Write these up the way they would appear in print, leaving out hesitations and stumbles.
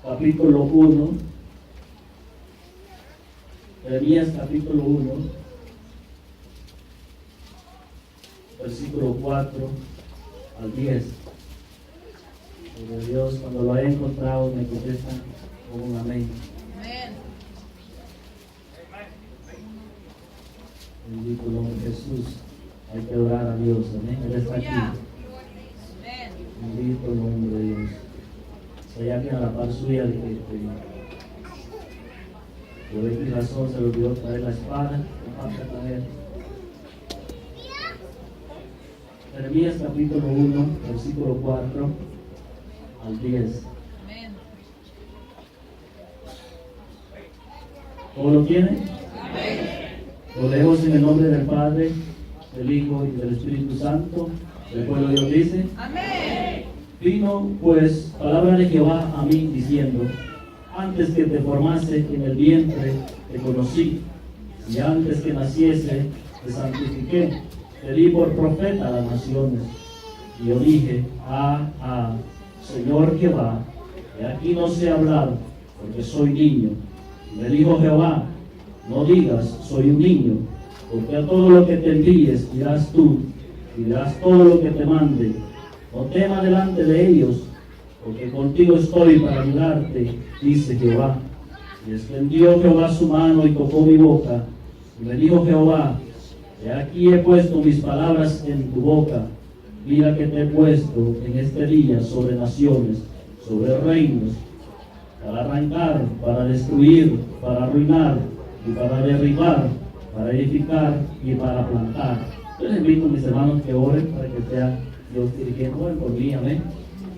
capítulo 1, Jeremías capítulo 1, versículo 4 al 10. Gloria a Dios, cuando lo haya encontrado me contestan con un amén. Amén. Bendito el nombre de Jesús. Hay que orar a Dios, amén. Él está aquí. Amén. Bendito el nombre de Dios. Si hay alguien a la par suya de que por X razón se le olvidó traer la espada, no pasa con él. Jeremías capítulo 1, versículo 4 al 10. Amén. ¿Cómo lo tiene? Amén. Lo leemos en el nombre del Padre, del Hijo y del Espíritu Santo. El pueblo de Dios dice: Amén. Vino pues palabra de Jehová a mí diciendo: antes que te formase en el vientre te conocí, y antes que naciese te santifiqué, te di por profeta a las naciones. Y yo dije: Señor Jehová, de aquí no sé hablar, porque soy niño. Y me dijo Jehová: no digas soy un niño, porque a todo lo que te envíes dirás tú, y dirás todo lo que te mande. No temas delante de ellos, porque contigo estoy para ayudarte, dice Jehová. Y extendió Jehová su mano y tocó mi boca, y me dijo Jehová: he aquí he puesto mis palabras en tu boca. Mira que te he puesto en este día sobre naciones, sobre reinos, para arrancar, para destruir, para arruinar y para derribar, para edificar y para plantar. Yo les invito, mis hermanos, que oren para que sea Dios dirigiendo por mí, amén.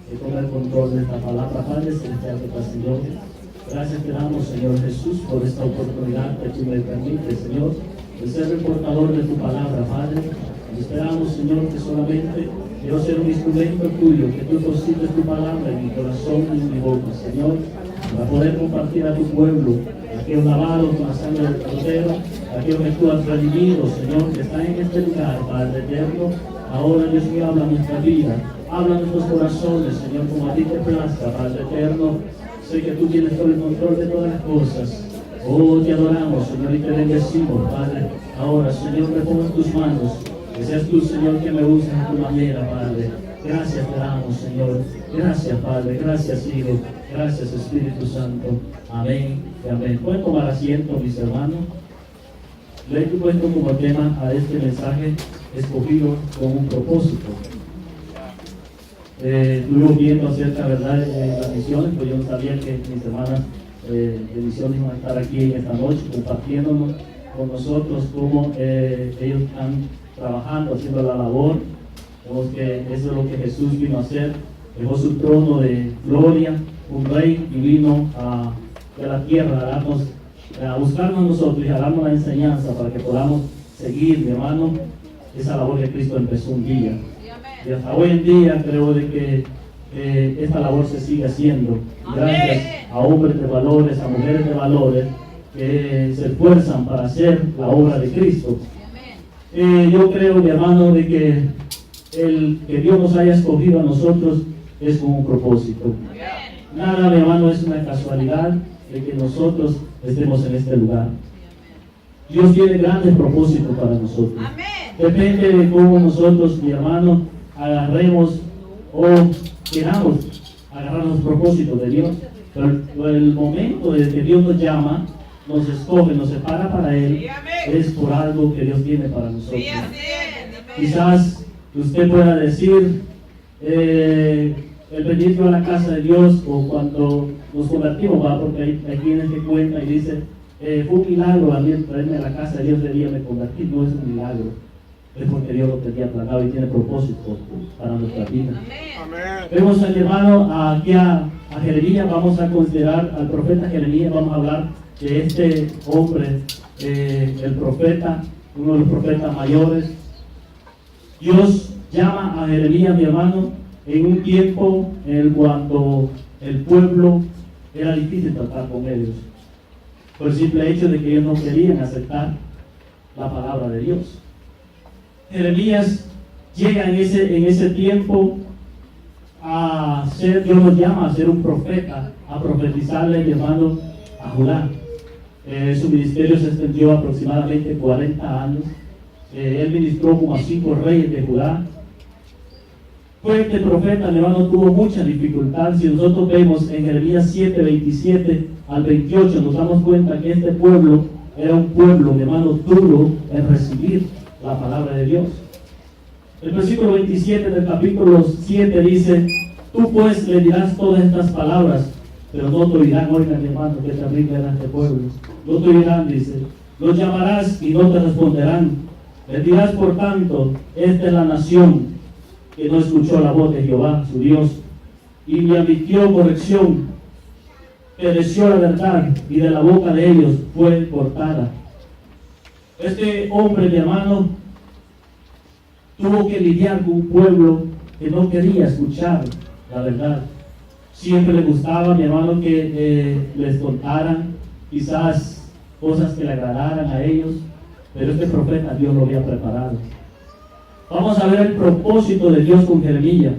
Que tome el control de esta palabra, Padre celestial que está, Señor. Gracias te damos, Señor Jesús, por esta oportunidad que tú me permites, Señor, de ser el portador de tu palabra, Padre. Y esperamos, Señor, que solamente quiero ser un instrumento tuyo, que tú consigas tu palabra en mi corazón y en mi boca, Señor, para poder compartir a tu pueblo, aquellos lavados con la sangre del Cordero, aquellos que tú has redimido, Señor, que están en este lugar, Padre eterno. Ahora, Dios mío, habla nuestra vida, habla nuestros corazones, Señor, como a ti te plazca, Padre eterno. Sé que tú tienes todo el control de todas las cosas. Oh, te adoramos, Señor, y te bendecimos, Padre. Ahora, Señor, me pongo en tus manos. Que seas tú, Señor, que me uses a tu manera, Padre. Gracias te damos, Señor. Gracias, Padre. Gracias, Hijo. Gracias, Espíritu Santo. Amén y amén. Pueden tomar asiento, mis hermanos. Le he puesto como tema a este mensaje: escogido con un propósito. Estuvimos viendo acerca, ¿verdad?, de las misiones, pues yo no sabía que mis hermanas de misiones iban a estar aquí esta noche compartiéndonos con nosotros cómo ellos están trabajando, haciendo la labor. Vemos que eso es lo que Jesús vino a hacer. Dejó su trono de gloria, un rey, y vino a la tierra a buscarnos a nosotros y a darnos la enseñanza para que podamos seguir, mi hermano, esa labor que Cristo empezó un día. Y hasta hoy en día creo de que esta labor se sigue haciendo. Gracias a hombres de valores, a mujeres de valores que se esfuerzan para hacer la obra de Cristo. Yo creo, mi hermano, de que el que Dios nos haya escogido a nosotros es con un propósito. Nada, mi hermano, es una casualidad de que nosotros estemos en este lugar. Dios tiene grandes propósitos para nosotros. Depende de cómo nosotros, mi hermano, agarremos o queramos agarrar los propósitos de Dios. Pero el momento de que Dios nos llama, nos escoge, nos separa para Él, es por algo que Dios tiene para nosotros. Quizás usted pueda decir, el venir yo a la casa de Dios, o cuando nos convertimos, ¿va? Porque hay quienes que cuentan y dicen, fue un milagro a mí traerme a la casa de Dios, de día me convertí. No es un milagro, es porque Dios lo tenía planeado y tiene propósito para nuestra vida. Vemos al hermano aquí a Jeremías. Vamos a considerar al profeta Jeremías. Vamos a hablar de este hombre, el profeta, uno de los profetas mayores. Dios llama a Jeremías, mi hermano, en un tiempo en el cuando el pueblo era difícil tratar con ellos, por el simple hecho de que ellos no querían aceptar la palabra de Dios. Jeremías llega en ese tiempo Dios nos llama a ser un profeta, a profetizarle, mi hermano, a Judá. Su ministerio se extendió aproximadamente 40 años. Él ministró como a 5 reyes de Judá. Fue este profeta, mi hermano, tuvo mucha dificultad. Si nosotros vemos en Jeremías 7, 27 al 28, nos damos cuenta que este pueblo era un pueblo, mi hermano, duro en recibir la palabra de Dios. El versículo 27 del capítulo 7 dice: tú pues le dirás todas estas palabras, pero no te oirán. Oiga, mi hermano, que terrible era este pueblo. No te oirán, dice. Los llamarás y no te responderán. Les dirás, por tanto, esta es la nación que no escuchó la voz de Jehová, su Dios, y ni admitió corrección. Pereció la verdad, y de la boca de ellos fue cortada. Este hombre, mi hermano, tuvo que lidiar con un pueblo que no quería escuchar la verdad. Siempre le gustaba, mi hermano, que les contaran quizás cosas que le agradaran a ellos, pero este profeta Dios lo había preparado. Vamos a ver el propósito de Dios con Jeremías.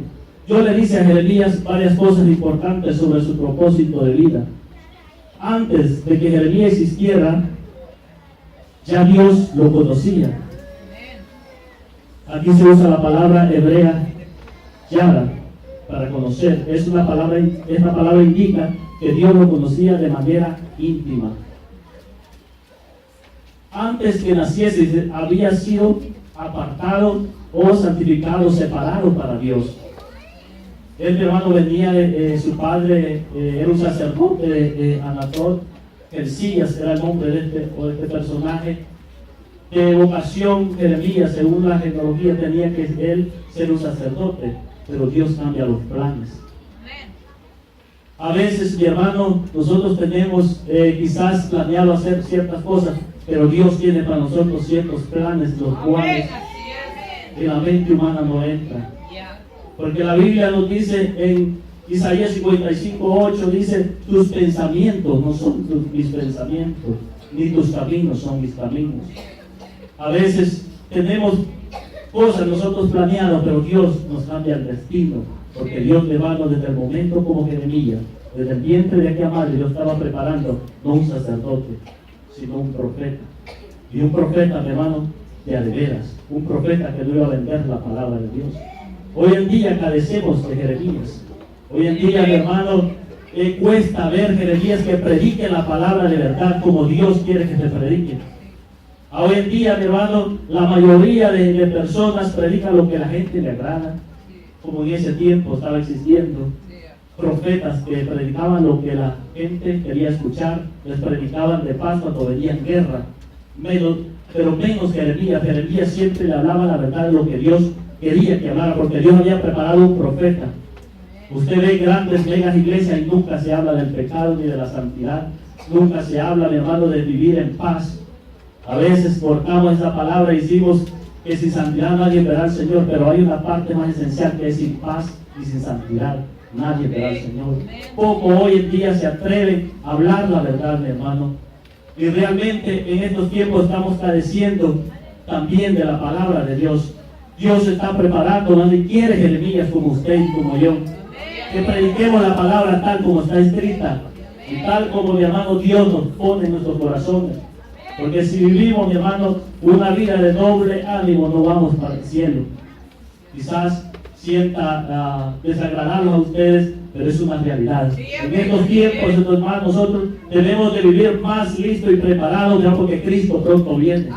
Dios le dice a Jeremías varias cosas importantes sobre su propósito de vida. Antes de que Jeremías existiera, ya Dios lo conocía. Aquí se usa la palabra hebrea yara para conocer. Esta palabra indica que Dios lo conocía de manera íntima. Antes que naciese había sido apartado o santificado, separado para Dios. Este hermano venía de su padre, era un sacerdote, Anatot. Elías era el nombre de este personaje. De vocación, Jeremías, según la genealogía, tenía que él ser un sacerdote, pero Dios cambia los planes. A veces, mi hermano, nosotros tenemos quizás planeado hacer ciertas cosas, pero Dios tiene para nosotros ciertos planes, los cuales en la mente humana no entran. Porque la Biblia nos dice en Isaías 55:8, dice: tus pensamientos no son mis pensamientos, ni tus caminos son mis caminos. A veces tenemos cosas nosotros planeadas, pero Dios nos cambia el destino, porque Dios le va desde el momento como Jeremías, desde el vientre de aquella madre. Dios estaba preparando no un sacerdote, sino un profeta. Y un profeta, mi hermano, de veras, un profeta que no iba a vender la palabra de Dios. Hoy en día carecemos de Jeremías. Hoy en día, mi hermano, cuesta ver Jeremías que predique la palabra de verdad como Dios quiere que se predique. Hoy en día, mi hermano, la mayoría de personas predican lo que a la gente le agrada, como en ese tiempo estaba existiendo profetas que predicaban lo que la gente quería escuchar, les predicaban de paz cuando venía guerra, pero menos Jeremías. Jeremías siempre le hablaba la verdad de lo que Dios quería que hablara, porque Dios había preparado un profeta. Usted ve grandes megas iglesias y nunca se habla del pecado ni de la santidad, nunca se habla, mi hermano, de vivir en paz. A veces cortamos esa palabra y decimos que sin santidad nadie verá al Señor, pero hay una parte más esencial que es: sin paz y sin santidad nadie verá al Señor. Poco hoy en día se atreven a hablar la verdad, mi hermano. Y realmente en estos tiempos estamos careciendo también de la palabra de Dios. Dios se está preparando, nadie quiere Jeremías como usted y como yo. Que prediquemos la palabra tal como está escrita y tal como, mi hermano, Dios nos pone en nuestros corazones. Porque si vivimos, mi hermano, una vida de doble ánimo, no vamos para el cielo. Quizás sienta desagradarlos a ustedes, pero es una realidad. En estos tiempos, hermanos, nosotros debemos de vivir más listos y preparados, ya porque Cristo pronto viene.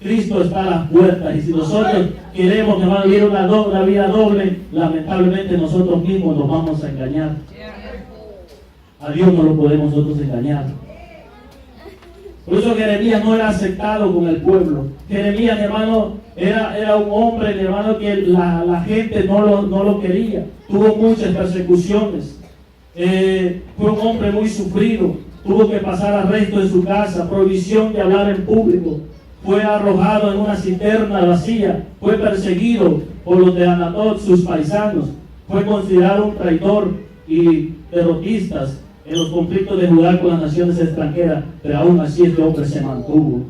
Cristo está a las puertas, y si nosotros queremos, mi hermano, vivir una vida doble, lamentablemente nosotros mismos nos vamos a engañar. A Dios no lo podemos nosotros engañar. Por eso Jeremías no era aceptado con el pueblo. Jeremías, mi hermano, era un hombre, mi hermano, que la gente no lo quería. Tuvo muchas persecuciones. Fue un hombre muy sufrido. Tuvo que pasar arresto en su casa, prohibición de hablar en público. Fue arrojado en una cisterna vacía. Fue perseguido por los de Anatot, sus paisanos. Fue considerado un traidor y derrotista en los conflictos de Judá con las naciones extranjeras, pero aún así este hombre se mantuvo.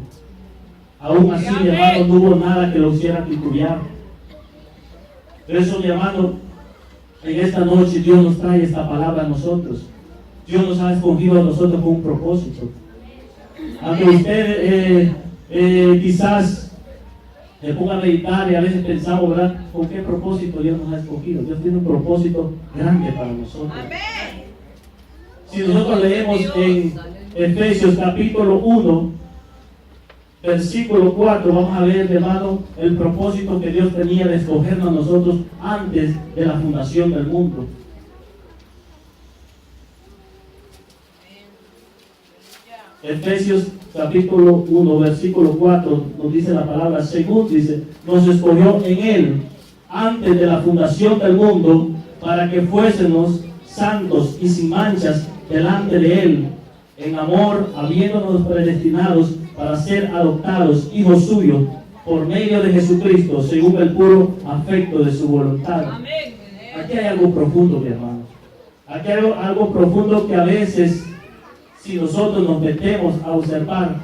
Aún así, mi hermano, no hubo nada que lo hiciera titubear. Por eso, mi hermano, En esta noche Dios nos trae esta palabra a nosotros. Dios nos ha escogido a nosotros con un propósito. Aunque usted quizás se ponga a meditar y a veces pensamos, ¿verdad? ¿Con qué propósito Dios nos ha escogido? Dios tiene un propósito grande para nosotros. Amén. Si nosotros leemos en Efesios capítulo 1, versículo 4, vamos a ver, hermano, el propósito que Dios tenía de escogernos a nosotros antes de la fundación del mundo. Efesios capítulo 1, versículo 4, nos dice la palabra, según dice, nos escogió en Él antes de la fundación del mundo para que fuésemos santos y sin manchas delante de Él, en amor, habiéndonos predestinados para ser adoptados hijos suyos por medio de Jesucristo, según el puro afecto de su voluntad. Amén. Aquí hay algo profundo, mi hermano. Aquí hay algo profundo que a veces, si nosotros nos metemos a observar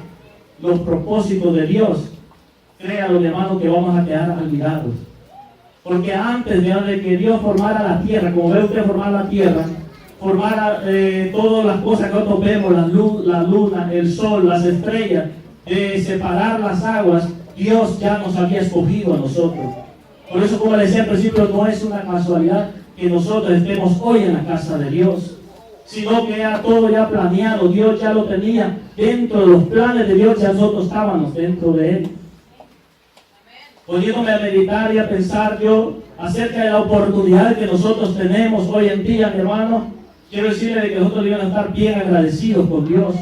los propósitos de Dios, créanlo, mi hermano, que vamos a quedar olvidados. Porque antes de que Dios formara la tierra, como ve usted formar la tierra, formara todas las cosas que nosotros vemos, la luna, el sol, las estrellas, separar las aguas, Dios ya nos había escogido a nosotros. Por eso, como le decía al principio, no es una casualidad que nosotros estemos hoy en la casa de Dios, sino que era todo ya planeado. Dios ya lo tenía dentro de los planes de Dios, ya nosotros estábamos dentro de Él. Poniéndome a meditar y a pensar yo acerca de la oportunidad que nosotros tenemos hoy en día, mi hermano, quiero decirle que nosotros debemos estar bien agradecidos con Dios.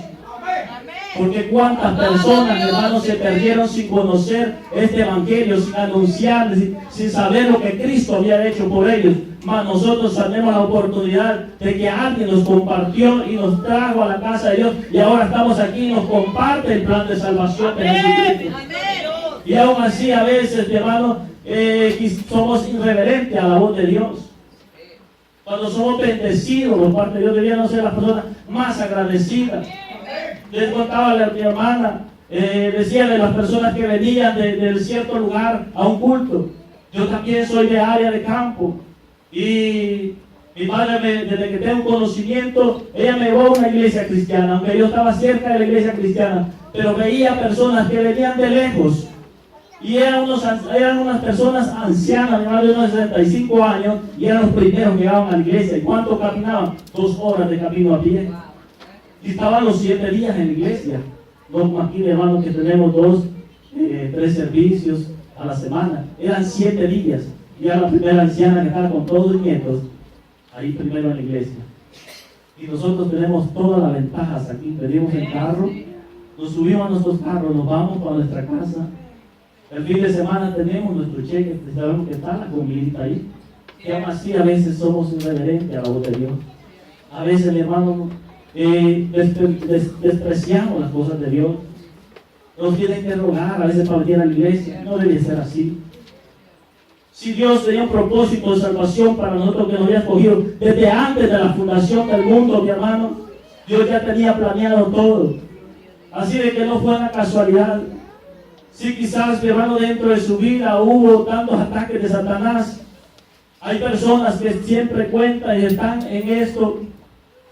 Porque cuántas personas, mi hermano, se perdieron sin conocer este evangelio, sin anunciar, sin saber lo que Cristo había hecho por ellos. Mas nosotros tenemos la oportunidad de que alguien nos compartió y nos trajo a la casa de Dios, y ahora estamos aquí y nos comparte el plan de salvación de Jesucristo. Y aún así a veces, mi hermano, somos irreverentes a la voz de Dios. Cuando somos bendecidos por parte de Dios, deberíamos ser las personas más agradecidas. Les contaba a mi hermana, decía de las personas que venían de cierto lugar a un culto. Yo también soy de área de campo. Y mi madre, desde que tengo conocimiento, ella me llevó a una iglesia cristiana, aunque yo estaba cerca de la iglesia cristiana, pero veía personas que venían de lejos. Y eran unas personas ancianas, mi madre de unos 65 años, y eran los primeros que llegaban a la iglesia. ¿Y cuánto caminaban? 2 horas de camino a pie. Y estaban los 7 días en la iglesia. No como aquí, hermanos, que tenemos 3 servicios a la semana. Eran 7 días. Y era la primera anciana que estaba con todos los nietos, ahí primero en la iglesia. Y nosotros tenemos todas las ventajas aquí. Venimos en carro, nos subimos a nuestros carros, nos vamos para nuestra casa. El fin de semana tenemos nuestro cheque, sabemos que está la comidita ahí. Y aún así a veces somos irreverentes a la voz de Dios. A veces, mi hermano, despreciamos las cosas de Dios. Nos tienen que rogar a veces para venir a la iglesia. No debe ser así. Si Dios tenía un propósito de salvación para nosotros que nos había escogido desde antes de la fundación del mundo, mi hermano, Dios ya tenía planeado todo. Así de que no fue una casualidad. Si quizás, mi hermano, dentro de su vida hubo tantos ataques de Satanás, hay personas que siempre cuentan y están en esto,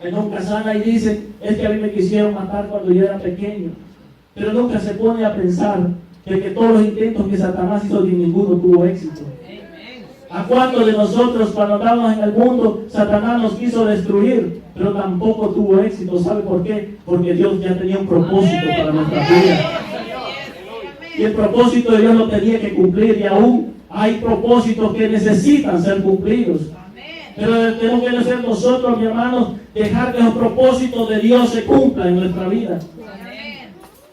que nunca sana y dicen, es que a mí me quisieron matar cuando yo era pequeño. Pero nunca se pone a pensar de que todos los intentos que Satanás hizo, ni ninguno tuvo éxito. ¿A cuántos de nosotros cuando estábamos en el mundo, Satanás nos quiso destruir, pero tampoco tuvo éxito? ¿Sabe por qué? Porque Dios ya tenía un propósito para nuestra vida. Y el propósito de Dios lo tenía que cumplir, y aún hay propósitos que necesitan ser cumplidos. Pero tenemos que ser nosotros, mi hermanos, dejar que los propósitos de Dios se cumplan en nuestra vida.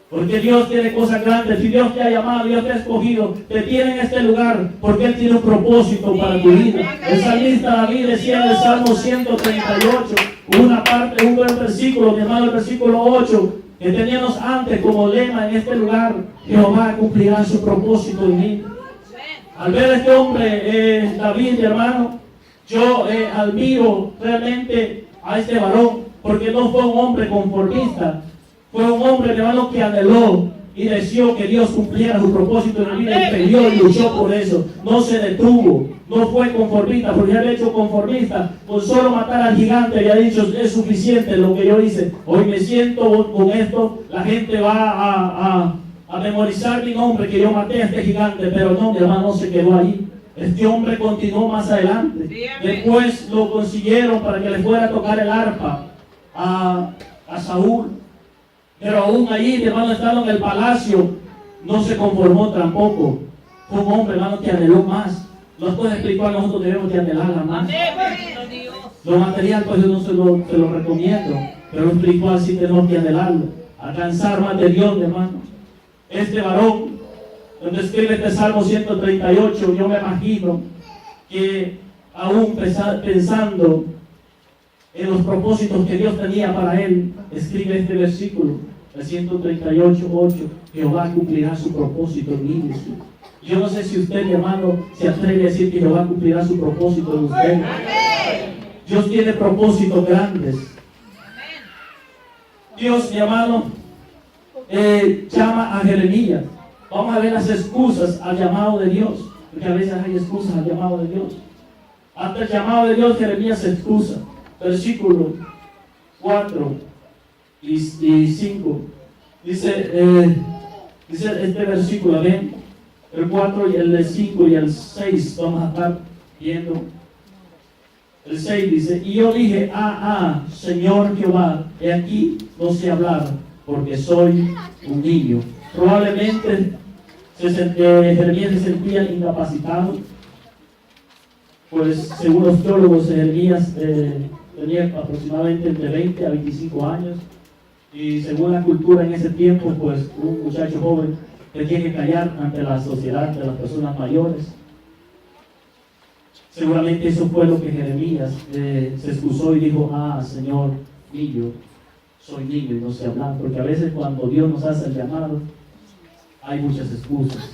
Porque Dios tiene cosas grandes. Si Dios te ha llamado, Dios te ha escogido, te tiene en este lugar, porque Él tiene un propósito para tu vida. El salmista David decía en el Salmo 138, un buen versículo, mi hermano, el versículo 8, que teníamos antes como lema en este lugar: Jehová cumplirá su propósito en mí. Al ver a este hombre, David, mi hermano, yo admiro realmente a este varón, porque no fue un hombre conformista. Fue un hombre, hermano, que anheló y deseó que Dios cumpliera su propósito en la vida y peleó y luchó por eso. No se detuvo, no fue conformista, porque ya había hecho conformista. Con solo matar al gigante había dicho, es suficiente lo que yo hice. Hoy me siento con esto, la gente va a memorizar mi nombre, que yo maté a este gigante. Pero no, mi hermano, no se quedó ahí. Este hombre continuó más adelante. Después lo consiguieron para que le fuera a tocar el arpa a Saúl. Pero aún allí, mi hermano, estando en el palacio, no se conformó tampoco. Fue un hombre, hermano, que anheló más. Las cosas espirituales nosotros debemos de anhelarla más. Lo material, pues yo no se lo recomiendo, pero lo espiritual sí tenemos que anhelarlo. Alcanzar más de Dios, mi hermano. Este varón, donde escribe este Salmo 138, yo me imagino que aún pensando en los propósitos que Dios tenía para él, escribe este versículo, el 138:8, Jehová cumplirá su propósito en mí. Yo no sé si usted, mi hermano, se atreve a decir que Jehová cumplirá su propósito en usted. Dios tiene propósitos grandes. Dios, mi hermano, llama a Jeremías. Vamos a ver las excusas al llamado de Dios, porque a veces hay excusas al llamado de Dios. Ante el llamado de Dios, Jeremías se excusa. Versículo 4 y 5. Dice este versículo, ven, el 4 y el 5 y el 6, vamos a estar viendo. El 6 dice, y yo dije, Señor Jehová, he aquí no sé hablar, porque soy un niño. Probablemente Jeremías se sentía incapacitado, pues según los teólogos, Jeremías tenía aproximadamente entre 20 a 25 años, y según la cultura en ese tiempo, pues un muchacho joven tenía que callar ante la sociedad, ante las personas mayores. Seguramente eso fue lo que Jeremías se excusó y dijo, Señor, niño, soy niño y no sé hablar, porque a veces cuando Dios nos hace el llamado, hay muchas excusas.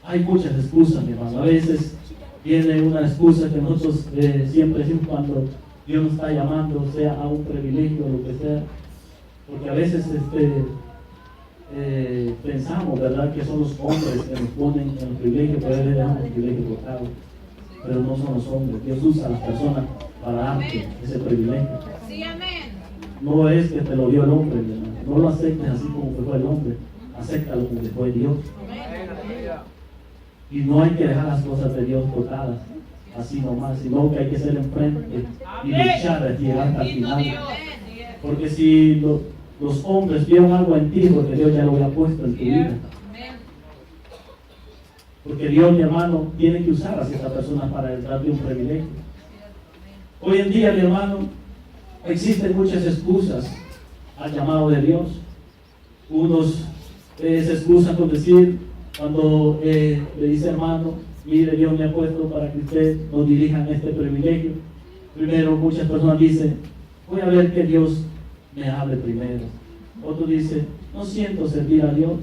Hay muchas excusas, mi hermano. A veces viene una excusa que nosotros siempre decimos cuando Dios nos está llamando, sea a un privilegio o lo que sea, porque a veces pensamos, ¿verdad?, que son los hombres que nos ponen en el privilegio, pero Él le da un privilegio total, pero no son los hombres. Dios usa a las personas para darte ese privilegio. Sí, amén. No es que te lo dio el hombre, hermano. No lo aceptes así como que fue el hombre, acéptalo como que fue Dios. Y no hay que dejar las cosas de Dios tocadas así nomás, sino que hay que ser enfrente y luchar hasta llegar hasta el final. Porque si los hombres vieron algo en ti, porque Dios ya lo había puesto en tu vida. Porque Dios, mi hermano, tiene que usar a ciertas personas para darle un privilegio. Hoy en día, mi hermano, existen muchas excusas al llamado de Dios. Unos se excusan con decir, cuando le dice, hermano, mire, Dios me ha puesto para que usted nos dirija en este privilegio. Primero, muchas personas dicen, voy a ver que Dios me hable primero. Otros dicen, no siento servir a Dios.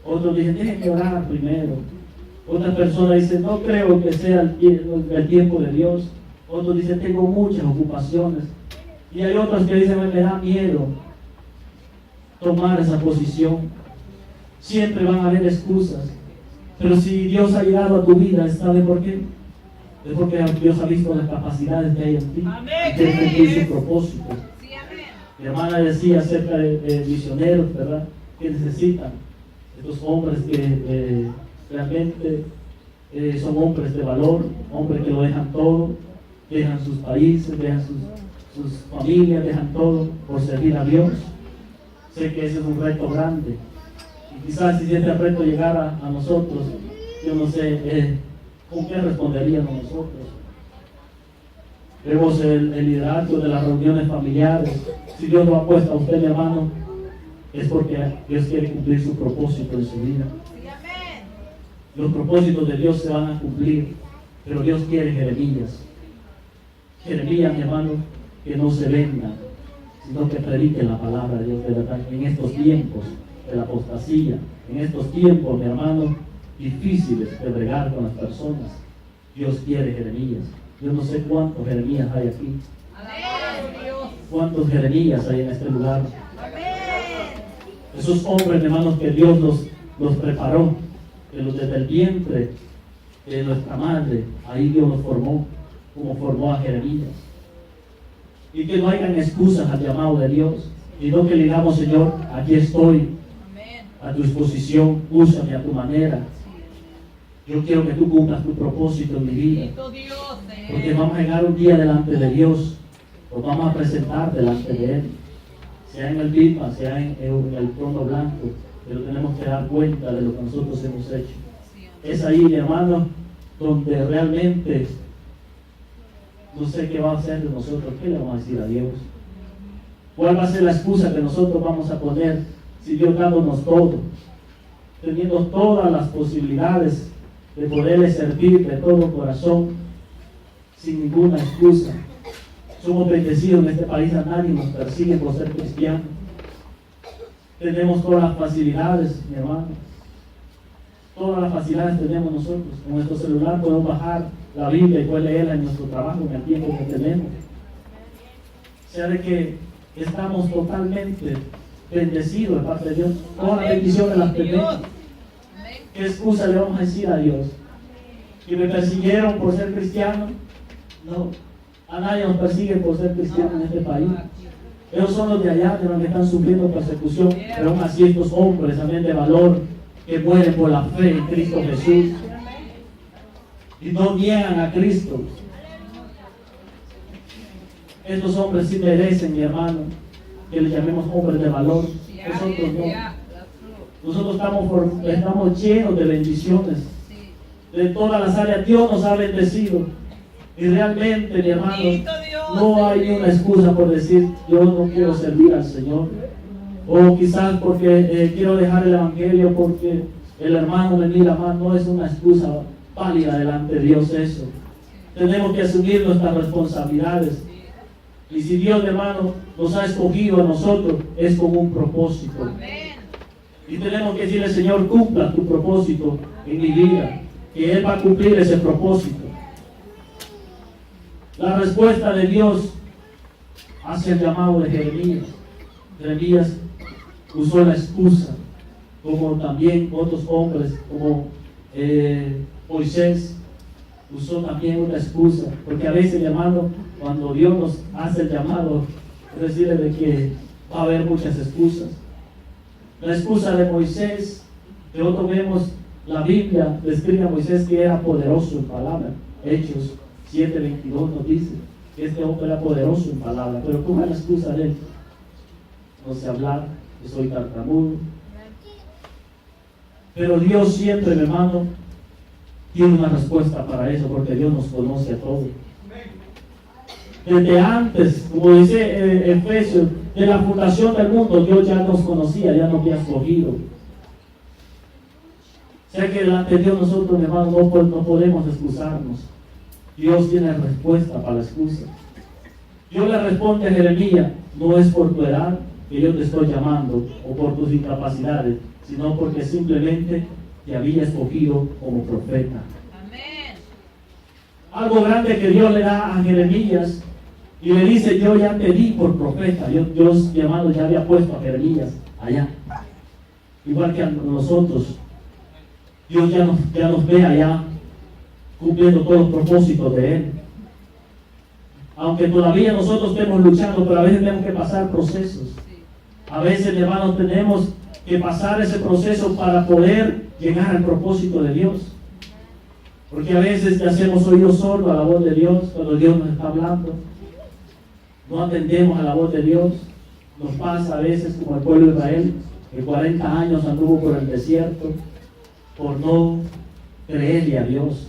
Otros dicen, déjenme orar primero. Otras personas dicen, no creo que sea el tiempo de Dios. Otros dicen, tengo muchas ocupaciones. Y hay otros que dicen, me da miedo tomar esa posición. Siempre van a haber excusas. Pero si Dios ha llegado a tu vida, ¿sabe por qué? Es porque Dios ha visto las capacidades que hay en ti. Y quiere cumplir su propósito. Mi hermana decía acerca de misioneros, ¿verdad?, que necesitan estos hombres que realmente son hombres de valor, hombres que lo dejan todo, dejan sus países, dejan sus familias, dejan todo por servir a Dios. Sé que ese es un reto grande. Y quizás si este reto llegara a nosotros, yo no sé con qué responderíamos nosotros. Vemos el liderazgo de las reuniones familiares. Si Dios lo ha puesto a usted, mi hermano, es porque Dios quiere cumplir su propósito en su vida. Los propósitos de Dios se van a cumplir, pero Dios quiere Jeremías. Jeremías, mi hermano, que no se venda, sino que predique la palabra de Dios de verdad. En estos tiempos de la apostasía, en estos tiempos, mi hermano, difíciles de bregar con las personas, Dios quiere Jeremías. Yo no sé cuántos Jeremías hay aquí. ¿Cuántos Jeremías hay en este lugar? Esos hombres, hermanos, que Dios los preparó, que desde el vientre de nuestra madre, ahí Dios los formó, como formó a Jeremías. Y que no hayan excusas al llamado de Dios, sino que le digamos, Señor, aquí estoy, a tu disposición, úsame a tu manera. Yo quiero que tú cumplas tu propósito en mi vida. Porque vamos a llegar un día delante de Dios, nos vamos a presentar delante de Él, sea en el Bima, sea en el trono blanco, pero tenemos que dar cuenta de lo que nosotros hemos hecho. Es ahí, mi hermano, donde realmente no sé qué va a hacer de nosotros, qué le vamos a decir a Dios. ¿Cuál va a ser la excusa que nosotros vamos a poner si Dios dándonos todo, teniendo todas las posibilidades de poderle servir de todo corazón, sin ninguna excusa? Somos bendecidos en este país, a nadie nos persigue por ser cristianos. Tenemos todas las facilidades, mi hermano. Todas las facilidades tenemos nosotros. Con nuestro celular podemos bajar la Biblia y poder leerla en nuestro trabajo, en el tiempo que tenemos. O sea, de que estamos totalmente bendecidos de parte de Dios. Todas las bendiciones las tenemos. ¿Qué excusa le vamos a decir a Dios? ¿Que me persiguieron por ser cristiano? No. A nadie nos persigue por ser cristiano en este país. Ellos son los de allá, de los que están sufriendo persecución, pero aún así estos hombres también de valor, que mueren por la fe en Cristo Jesús y no niegan a Cristo. Estos hombres sí merecen, mi hermano, que les llamemos hombres de valor. Nosotros no. Nosotros estamos llenos de bendiciones. De todas las áreas Dios nos ha bendecido. Y realmente, mi hermano, no hay una excusa por decir, yo no quiero servir al Señor. O quizás porque quiero dejar el Evangelio porque el hermano me mira más. No es una excusa válida delante de Dios eso. Tenemos que asumir nuestras responsabilidades. Y si Dios, hermano, nos ha escogido a nosotros, es con un propósito. Y tenemos que decirle, Señor, cumpla tu propósito en mi vida, que Él va a cumplir ese propósito. La respuesta de Dios hacia el llamado de Jeremías. Jeremías usó la excusa, como también otros hombres, como Moisés, usó también una excusa, porque a veces, hermano, cuando Dios nos hace el llamado, es decir, de que va a haber muchas excusas. La excusa de Moisés, que nosotros vemos, la Biblia describe a Moisés que era poderoso en palabra. Hechos 7:22 nos dice que este hombre era poderoso en palabra, pero ¿cuál es la excusa de él? No sé hablar, que soy tartamudo. Pero Dios siempre, mi hermano, tiene una respuesta para eso, porque Dios nos conoce a todos. Desde antes, como dice Efesios, de la fundación del mundo, Dios ya nos conocía, ya nos había escogido. O sea que delante de Dios nosotros, mi hermano, no podemos excusarnos. Dios tiene respuesta para la excusa. Dios le responde a Jeremías, no es por tu edad que yo te estoy llamando o por tus incapacidades, sino porque simplemente te había escogido como profeta. Amén. Algo grande que Dios le da a Jeremías y le dice, yo ya te di por profeta. Dios, mi hermano, ya había puesto a Jeremías allá. Igual que a nosotros. Dios ya nos ve allá cumpliendo todos los propósitos de Él. Aunque todavía nosotros estemos luchando, pero a veces tenemos que pasar procesos. A veces, hermanos, tenemos que pasar ese proceso para poder llegar al propósito de Dios. Porque a veces le hacemos oídos sordos a la voz de Dios cuando Dios nos está hablando. No atendemos a la voz de Dios. Nos pasa a veces como el pueblo de Israel, que 40 años anduvo por el desierto por no creerle a Dios.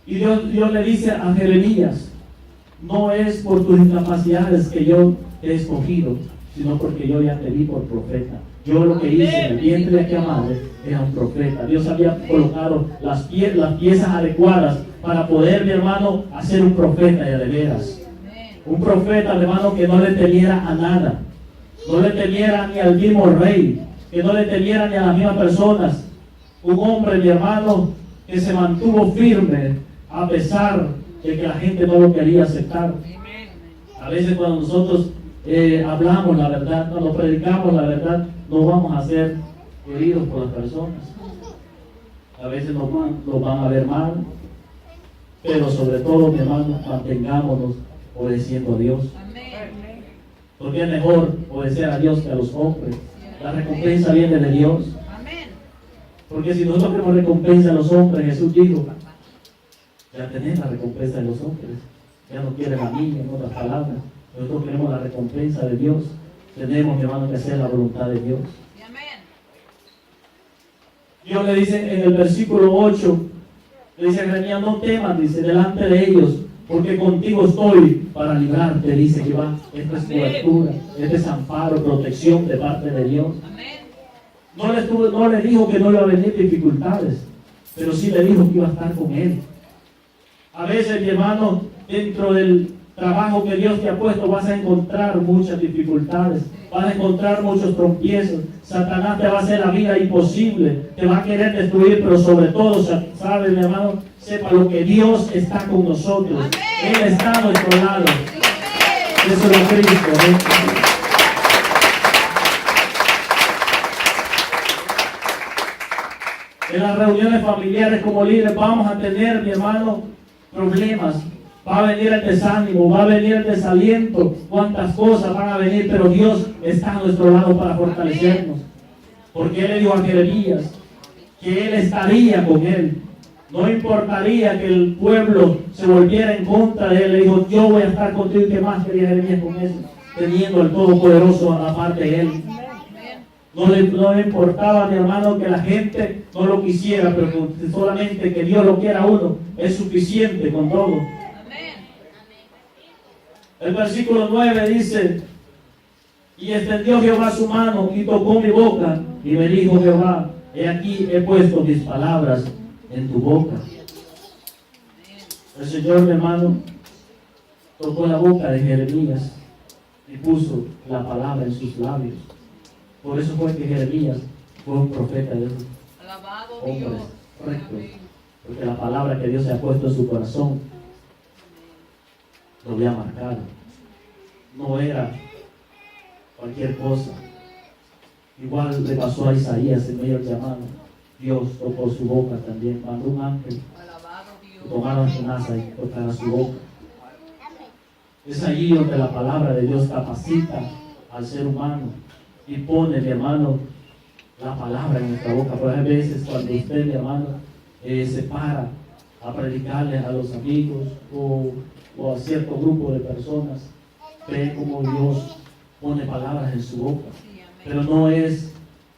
Y Dios le dice a Jeremías, no es por tus incapacidades que yo te he escogido, sino porque yo ya te di por profeta. Yo lo que hice en el vientre de aquella madre era un profeta. Dios había colocado las piezas adecuadas para poder, mi hermano, hacer un profeta de veras. Un profeta, hermano, que no le temiera a nada. No le temiera ni al mismo rey, que no le temiera ni a las mismas personas. Un hombre, mi hermano, que se mantuvo firme a pesar de que la gente no lo quería aceptar. A veces cuando nosotros hablamos la verdad, cuando predicamos la verdad, no vamos a ser heridos por las personas. A veces nos van a ver mal, pero sobre todo, mi hermano, mantengámonos obedeciendo a Dios. Amén. Porque es mejor obedecer a Dios que a los hombres. La recompensa viene de Dios. Amén. Porque si nosotros queremos recompensa a los hombres, Jesús dijo, ya tenemos la recompensa de los hombres. Ya no quieren a mí, en otras palabras. Nosotros queremos la recompensa de Dios. Tenemos, mi hermano, que hacer la voluntad de Dios. Amén. Dios le dice en el versículo 8, le dice a Jeremías, no temas, dice, delante de ellos, porque contigo estoy para librarte, dice Jehová. Esta es cobertura, este es amparo, protección de parte de Dios. Amén. No le dijo que no iba a venir dificultades, pero sí le dijo que iba a estar con él. A veces, mi hermano, dentro del trabajo que Dios te ha puesto vas a encontrar muchas dificultades, vas a encontrar muchos tropiezos. Satanás te va a hacer la vida imposible, te va a querer destruir, pero sobre todo, sabe, mi hermano, sepa lo que Dios está con nosotros. Amén. Él está a nuestro lado. Amén. Eso es Cristo. En las reuniones familiares como líderes vamos a tener, mi hermano, problemas. Va a venir el desánimo, va a venir el desaliento, cuántas cosas van a venir, pero Dios está a nuestro lado para fortalecernos. Porque Él le dijo a Jeremías que Él estaría con él. No importaría que el pueblo se volviera en contra de él. Le dijo, yo voy a estar contigo. ¿Qué más quería Jeremías con eso? Teniendo al Todopoderoso a la parte de él. No le importaba, mi hermano, que la gente no lo quisiera, pero que solamente que Dios lo quiera a uno es suficiente con todo. El versículo 9 dice, y extendió Jehová su mano y tocó mi boca, y me dijo Jehová, he aquí he puesto mis palabras en tu boca. El Señor, mi hermano, tocó la boca de Jeremías y puso la palabra en sus labios. Por eso fue que Jeremías fue un profeta de esos hombres rectos, porque la palabra que Dios se ha puesto en su corazón lo había marcado. No era cualquier cosa. Igual le pasó a Isaías en medio del llamado. Dios tocó su boca también, mandó un ángel que tomara su nasa y tocara su boca. Es allí donde la palabra de Dios capacita al ser humano y pone, mi hermano, la palabra en nuestra boca. Por hay veces cuando usted, mi hermano, se para a predicarle a los amigos o a cierto grupo de personas, ve como Dios pone palabras en su boca. Pero no es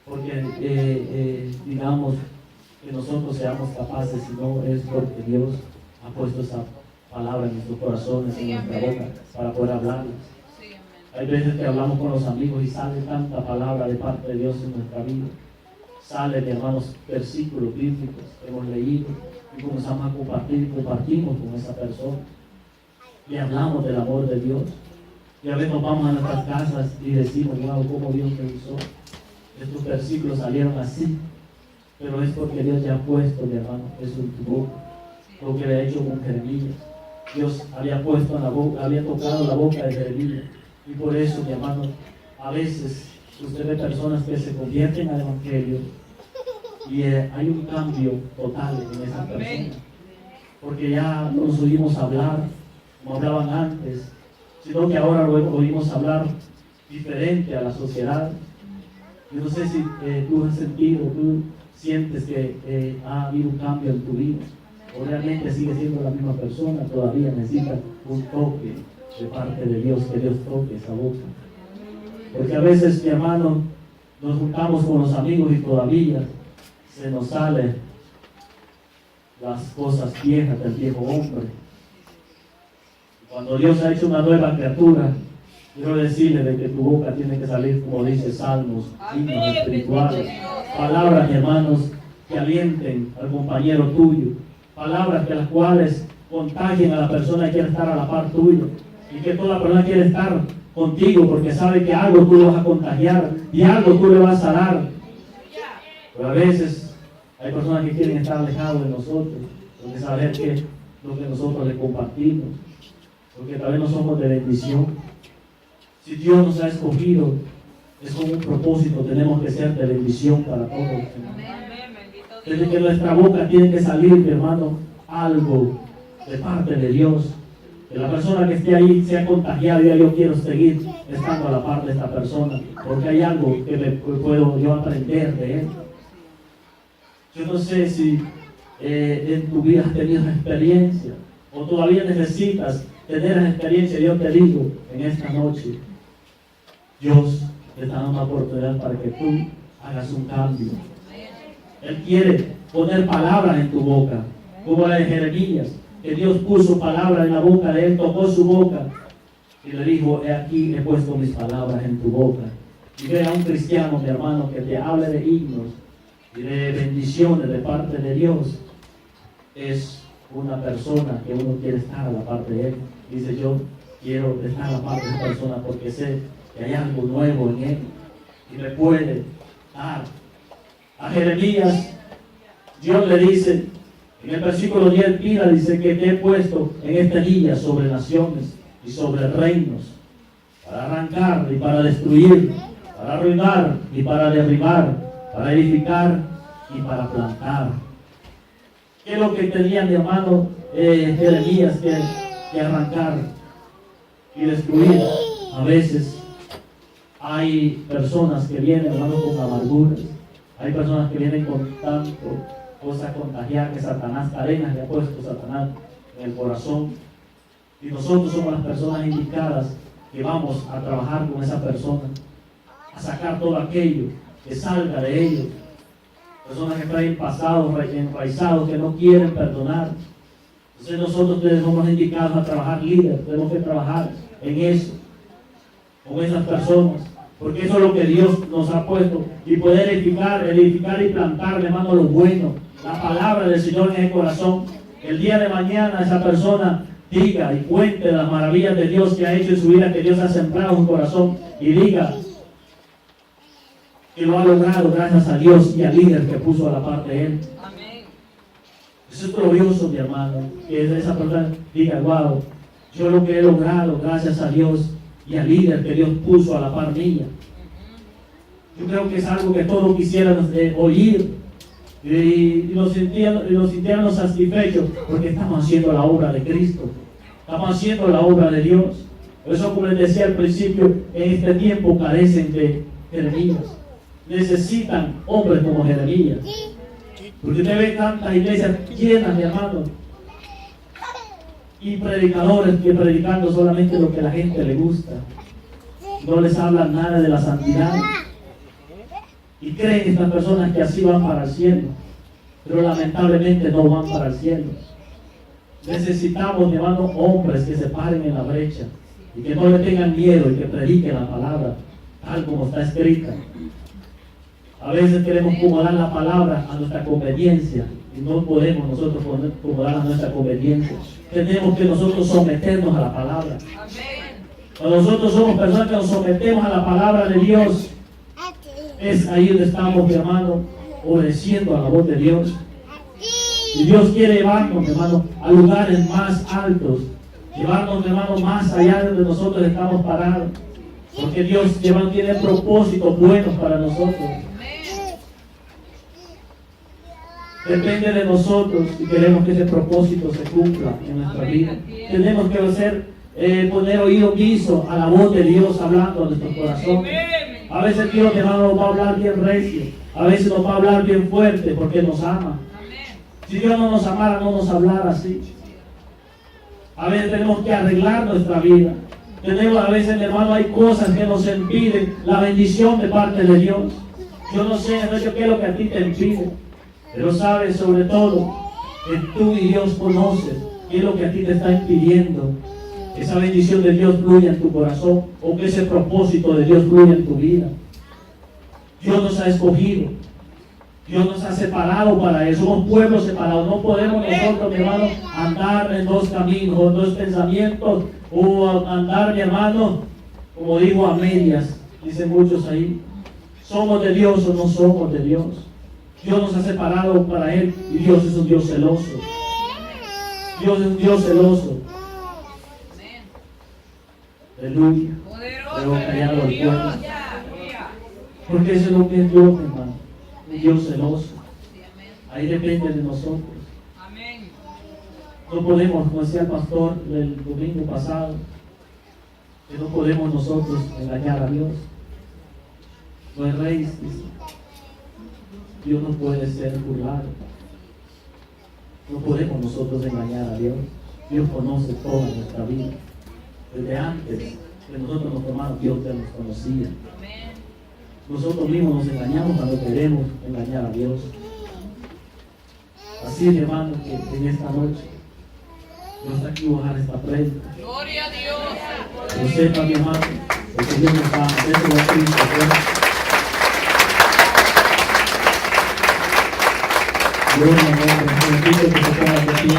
porque, digamos, que nosotros seamos capaces, sino es porque Dios ha puesto esa palabra en nuestros corazones, en nuestra boca, para poder hablarlas. Hay veces que hablamos con los amigos y sale tanta palabra de parte de Dios en nuestra vida. Sale, mi hermanos, versículos bíblicos que hemos leído y comenzamos a compartimos con esa persona. Y hablamos del amor de Dios. Y a veces nos vamos a nuestras casas y decimos, wow, cómo Dios me usó. Estos versículos salieron así. Pero es porque Dios ya ha puesto, mi hermano, eso en tu boca. Lo que le ha hecho con Jeremías. Dios había puesto en la boca, había tocado la boca de Jeremías. Y por eso, mi hermano, a veces usted ve personas que se convierten al Evangelio y hay un cambio total en esas personas. Porque ya no los oímos hablar como hablaban antes, sino que ahora lo oímos hablar diferente a la sociedad. Yo no sé si tú has sentido, tú sientes que ha habido un cambio en tu vida, o realmente sigue siendo la misma persona, todavía necesita un toque de parte de Dios, que Dios toque esa boca. Porque a veces, mi hermano, nos juntamos con los amigos y todavía se nos salen las cosas viejas del viejo hombre. Cuando Dios ha hecho una nueva criatura, quiero decirle de que tu boca tiene que salir, como dice Salmos, himnos espirituales, palabras, mi hermanos, que alienten al compañero tuyo, palabras que las cuales contagien a la persona que quiere estar a la par tuyo, y que toda persona quiere estar contigo porque sabe que algo tú le vas a contagiar y algo tú le vas a dar. Pero a veces hay personas que quieren estar alejados de nosotros, porque saber que es lo que nosotros le compartimos, porque tal vez no somos de bendición, Si Dios nos ha escogido, es con un propósito. Tenemos que ser de bendición para todos. Desde que nuestra boca tiene que salir, mi hermano, algo de parte de Dios. Que la persona que esté ahí sea contagiada y yo quiero seguir estando a la par de esta persona, porque hay algo que puedo yo aprender de él. Yo no sé si en tu vida has tenido una experiencia o todavía necesitas tener esa experiencia. Yo te digo en esta noche, Dios te está dando una oportunidad para que tú hagas un cambio. Él quiere poner palabras en tu boca, como la de Jeremías, que Dios puso palabras en la boca de él, tocó su boca y le dijo: he aquí, he puesto mis palabras en tu boca. Y ve a un cristiano, mi hermano, que te hable de himnos y de bendiciones de parte de Dios. Es una persona que uno quiere estar a la parte de él. Dice: yo quiero estar a la parte de esa persona porque sé que hay algo nuevo en él y me puede dar. A Jeremías, Dios le dice en el versículo 10, mira, dice que te he puesto en esta anilla sobre naciones y sobre reinos, para arrancar y para destruir, para arruinar y para derribar, para edificar y para plantar. ¿Qué es lo que tenía mi hermano Jeremías que arrancar y destruir? A veces hay personas que vienen, hermano, con amarguras. Hay personas que vienen con tanto cosa contagiada que Satanás, cadenas le ha puesto Satanás en el corazón. Y nosotros somos las personas indicadas que vamos a trabajar con esa persona, a sacar todo aquello que salga de ellos. Personas que traen pasados enraizados, que no quieren perdonar. Entonces nosotros somos indicados a trabajar líderes, tenemos que trabajar en eso, con esas personas, porque eso es lo que Dios nos ha puesto, y poder edificar y plantar, hermano, lo bueno, la palabra del Señor en el corazón. El día de mañana esa persona diga y cuente las maravillas de Dios que ha hecho en su vida, que Dios ha sembrado en su corazón, y diga que lo ha logrado gracias a Dios y al líder que puso a la parte de él. Amén. Eso es glorioso, mi hermano, que esa persona diga: wow, yo lo que he logrado gracias a Dios y al líder que Dios puso a la par mía. Yo creo que es algo que todos quisieran oír y nos sintiéramos satisfechos, porque estamos haciendo la obra de Cristo, estamos haciendo la obra de Dios. Por eso, como les decía al principio, en este tiempo carecen de Jeremías. Necesitan hombres como Jeremías, porque usted ve tantas iglesias llenas, mi hermano, y predicadores que predicando solamente lo que a la gente le gusta, no les hablan nada de la santidad, y creen estas personas que así van para el cielo, pero lamentablemente no van para el cielo. Necesitamos, mi hermano, hombres que se paren en la brecha y que no le tengan miedo y que prediquen la palabra tal como está escrita. A veces queremos acomodar la palabra a nuestra conveniencia y no podemos nosotros acomodar a nuestra conveniencia. Tenemos que nosotros someternos a la palabra. Cuando nosotros somos personas que nos sometemos a la palabra de Dios, es ahí donde estamos, mi hermano, obedeciendo a la voz de Dios. Y Dios quiere llevarnos, mi hermano, a lugares más altos, llevarnos, mi hermano, más allá de donde nosotros estamos parados, porque Dios, mi hermano, tiene propósitos buenos para nosotros. Depende de nosotros si queremos que ese propósito se cumpla en nuestra vida. Tenemos que poner oído guiso a la voz de Dios hablando a nuestro corazón. A veces Dios, hermano, nos va a hablar bien recio, a veces nos va a hablar bien fuerte porque nos ama. Si Dios no nos amara, no nos hablara así. A veces tenemos que arreglar nuestra vida. A veces, hermano, hay cosas que nos impiden la bendición de parte de Dios. Yo no sé, hermano, qué es lo que a ti te impide, pero sabes sobre todo que tú y Dios conocen qué es lo que a ti te está impidiendo que esa bendición de Dios fluya en tu corazón, o que ese propósito de Dios fluya en tu vida. Dios nos ha escogido, Dios nos ha separado para eso. Somos pueblos separados. No podemos nosotros, mi hermano, andar en dos caminos, en dos pensamientos, o andar, mi hermano, como digo, a medias. Dicen muchos ahí: ¿somos de Dios o no somos de Dios? Dios nos ha separado para Él, y Dios es un Dios celoso. Dios es un Dios celoso. Aleluya. pero callado al pueblo. Porque eso es lo que es Dios, hermano. Un Dios celoso. Ahí depende de nosotros. No podemos, como decía el pastor el domingo pasado, que no podemos nosotros engañar a Dios. No es rey, dice. Dios no puede ser burlado. No podemos nosotros engañar a Dios. Dios conoce toda nuestra vida. Desde antes que nosotros nos formamos, Dios ya nos conocía. Nosotros mismos nos engañamos cuando queremos engañar a Dios. Así, mi hermano, que en esta noche Dios está aquí a bajar esta prenda. Gloria a Dios. Yo sepa, mi hermano, el Señor nos ama. Eso lo Cristo. Gloria a Dios, bendigo que se ponga de pie.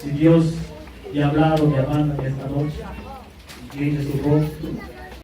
Si Dios le ha hablado, mi hermana, en esta noche, incline su rostro.